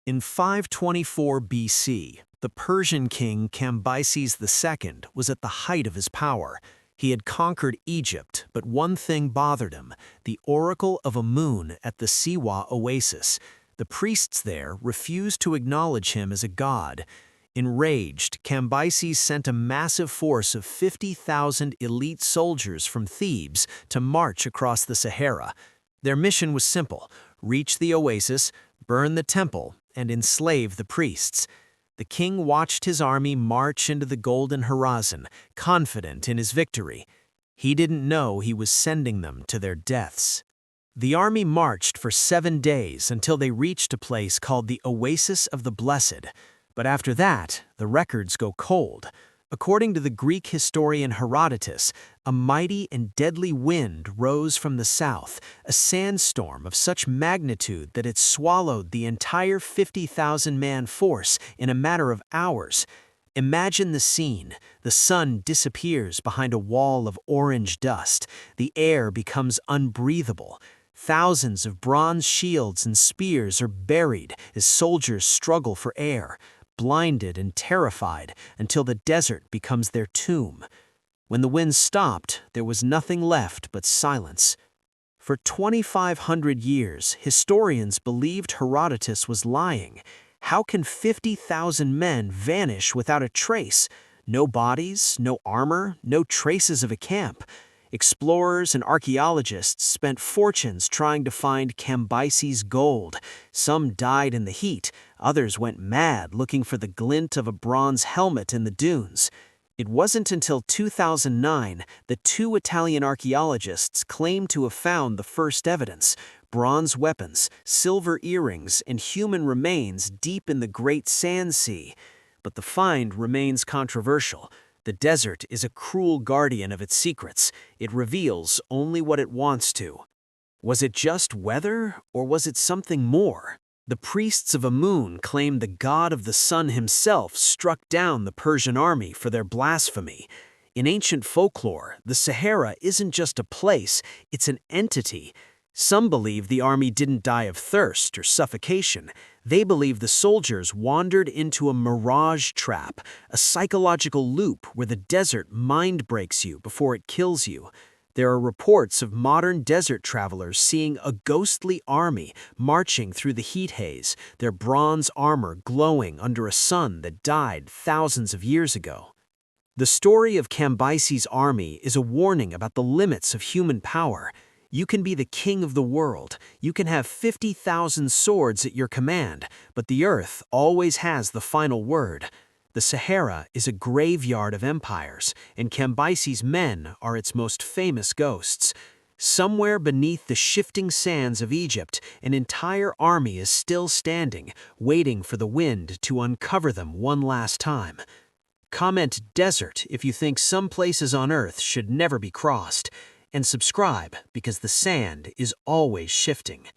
In 524 BC, the Persian king Cambyses II was at the height of his power. He had conquered Egypt, but one thing bothered him: the oracle of Amun at the Siwa oasis. The priests there refused to acknowledge him as a god. Enraged, Cambyses sent a massive force of 50,000 elite soldiers from Thebes to march across the Sahara. Their mission was simple: reach the oasis, burn the temple, and enslave the priests. The king watched his army march into the golden horizon, confident in his victory. He didn't know he was sending them to their deaths. The army marched for 7 days until they reached a place called the Oasis of the Blessed. But after that, the records go cold. According to the Greek historian Herodotus, a mighty and deadly wind rose from the south, a sandstorm of such magnitude that it swallowed the entire 50,000-man force in a matter of hours. Imagine the scene. The sun disappears behind a wall of orange dust. The air becomes unbreathable. Thousands of bronze shields and spears are buried as soldiers struggle for air, blinded and terrified until the desert becomes their tomb. When the wind stopped, there was nothing left but silence. For 2,500 years, historians believed Herodotus was lying. How can 50,000 men vanish without a trace? No bodies, no armor, no traces of a camp. Explorers and archaeologists spent fortunes trying to find Cambyses' gold. Some died in the heat, others went mad looking for the glint of a bronze helmet in the dunes. It wasn't until 2009 that 2 Italian archaeologists claimed to have found the first evidence: bronze weapons, silver earrings, and human remains deep in the Great Sand Sea. But the find remains controversial. The desert is a cruel guardian of its secrets. It reveals only what it wants to. Was it just weather, or was it something more? The priests of Amun claimed the god of the sun himself struck down the Persian army for their blasphemy. In ancient folklore, the Sahara isn't just a place, it's an entity. Some believe the army didn't die of thirst or suffocation. They believe the soldiers wandered into a mirage trap, a psychological loop where the desert mind breaks you before it kills you. There are reports of modern desert travelers seeing a ghostly army marching through the heat haze, their bronze armor glowing under a sun that died thousands of years ago. The story of Cambyses' army is a warning about the limits of human power. You can be the king of the world, you can have 50,000 swords at your command, but the earth always has the final word. The Sahara is a graveyard of empires, and Cambyses' men are its most famous ghosts. Somewhere beneath the shifting sands of Egypt, an entire army is still standing, waiting for the wind to uncover them one last time. Comment "desert" if you think some places on Earth should never be crossed. And subscribe because the sand is always shifting.